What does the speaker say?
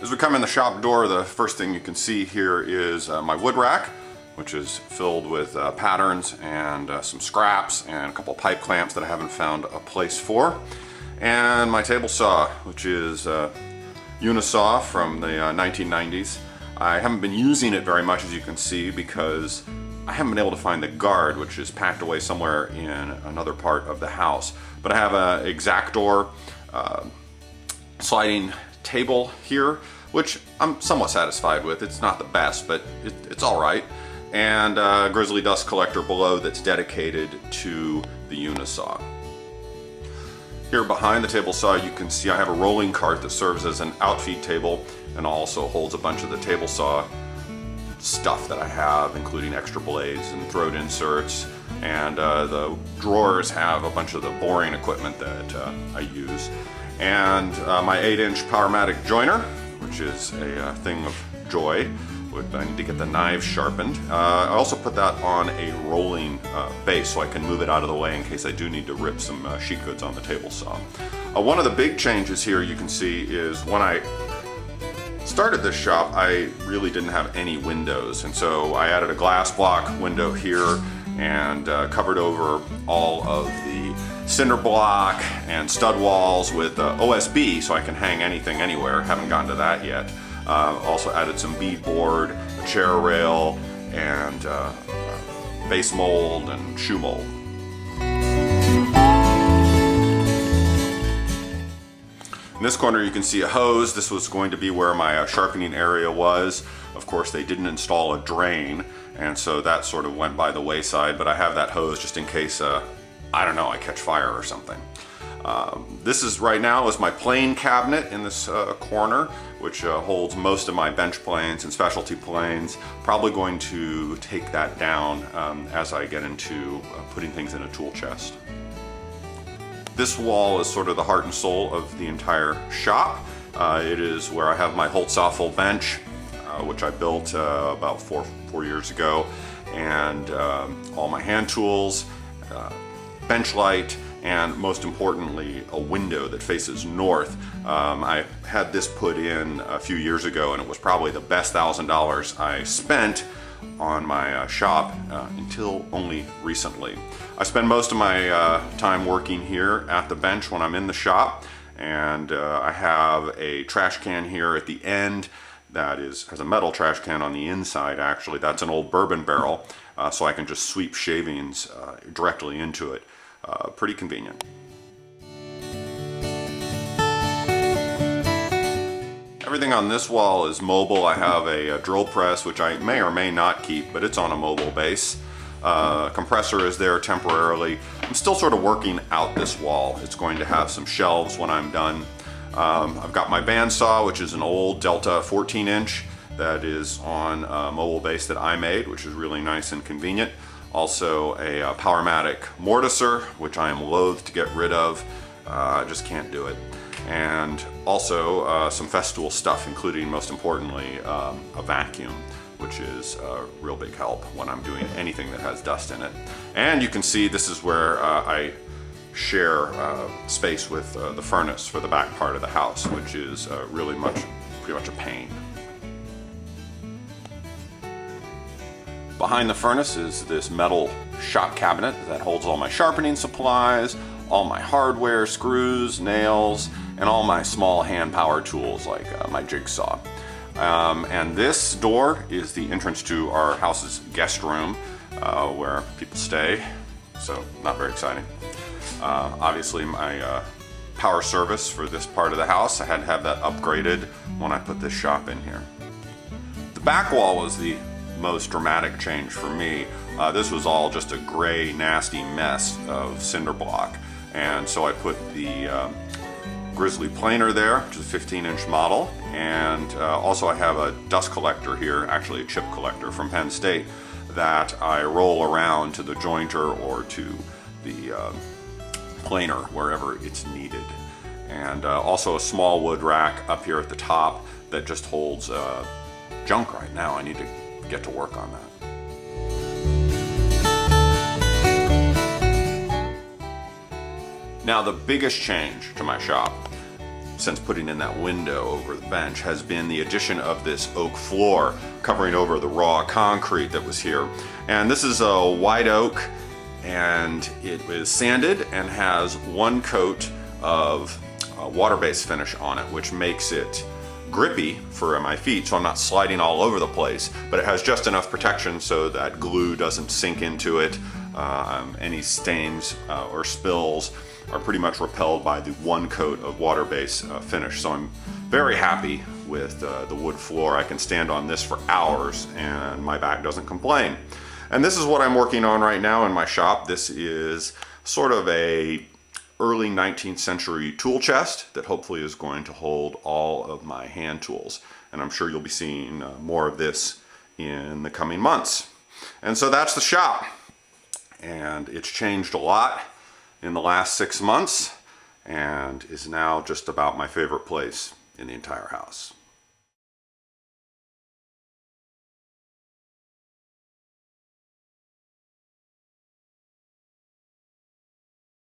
As we come in the shop door, the first thing you can see here is my wood rack, which is filled with patterns and some scraps and a couple of pipe clamps that I haven't found a place for. And my table saw, which is unisaw from the 1990s. I haven't been using it very much, as you can see, because I haven't been able to find the guard, which is packed away somewhere in another part of the house. But I have an Exactor sliding table here, which I'm somewhat satisfied with. It's not the best, but it's all right. And a grizzly dust collector below that's dedicated to the unisaw. Here behind the table saw, you can see I have a rolling cart that serves as an outfeed table and also holds a bunch of the table saw stuff that I have, including extra blades and throat inserts, and the drawers have a bunch of the boring equipment that I use. And my 8-inch Powermatic joiner, which is a thing of joy. I need to get the knives sharpened. I also put that on a rolling base so I can move it out of the way in case I do need to rip some sheet goods on the table saw. One of the big changes here you can see is when I started this shop, I really didn't have any windows, and so I added a glass block window here and covered over all of the cinder block and stud walls with OSB so I can hang anything anywhere. Haven't gotten to that yet. Also added some beadboard, a chair rail, and base mold and shoe mold. In this corner you can see a hose. This was going to be where my sharpening area was. Of course, they didn't install a drain, and so that sort of went by the wayside, but I have that hose just in case, I don't know, I catch fire or something. This is right now is my plane cabinet in this corner, which holds most of my bench planes and specialty planes. Probably going to take that down as I get into putting things in a tool chest. This wall is sort of the heart and soul of the entire shop. It is where I have my Holtz-Offel bench, which I built about four years ago, and all my hand tools, bench light, and most importantly, a window that faces north. I had this put in a few years ago, and it was probably the best $1,000 I spent on my shop until only recently. I spend most of my time working here at the bench when I'm in the shop, and I have a trash can here at the end that has a metal trash can on the inside. Actually, that's an old bourbon barrel, so I can just sweep shavings directly into it. Pretty convenient. Everything on this wall is mobile. I have a drill press, which I may or may not keep, but it's on a mobile base. Compressor is there temporarily. I'm still sort of working out this wall. It's going to have some shelves when I'm done. I've got my bandsaw, which is an old Delta 14-inch that is on a mobile base that I made, which is really nice and convenient. Also a Powermatic mortiser, which I am loath to get rid of. I just can't do it. And also some Festool stuff, including, most importantly, a vacuum, which is a real big help when I'm doing anything that has dust in it. And you can see this is where I share space with the furnace for the back part of the house, which is really pretty much a pain. Behind the furnace is this metal shop cabinet that holds all my sharpening supplies, all my hardware, screws, nails, and all my small hand power tools like my jigsaw. And this door is the entrance to our house's guest room where people stay, so not very exciting. Obviously my power service for this part of the house, I had to have that upgraded when I put this shop in here. The back wall was the most dramatic change for me. This was all just a gray, nasty mess of cinder block, and so I put the Grizzly planer there, which is a 15-inch model, and also I have a dust collector here, actually a chip collector from Penn State, that I roll around to the jointer or to the planer wherever it's needed. And also a small wood rack up here at the top that just holds junk right now. I need to get to work on that. Now the biggest change to my shop since putting in that window over the bench has been the addition of this oak floor covering over the raw concrete that was here. And this is a white oak, and it is sanded and has one coat of water-based finish on it, which makes it grippy for my feet, so I'm not sliding all over the place, but it has just enough protection so that glue doesn't sink into it. Any stains or spills are pretty much repelled by the one coat of water-based finish. So I'm very happy with the wood floor. I can stand on this for hours and my back doesn't complain. And this is what I'm working on right now in my shop. This is sort of a early 19th century tool chest that hopefully is going to hold all of my hand tools. And I'm sure you'll be seeing more of this in the coming months. And so that's the shop. And it's changed a lot in the last 6 months and is now just about my favorite place in the entire house.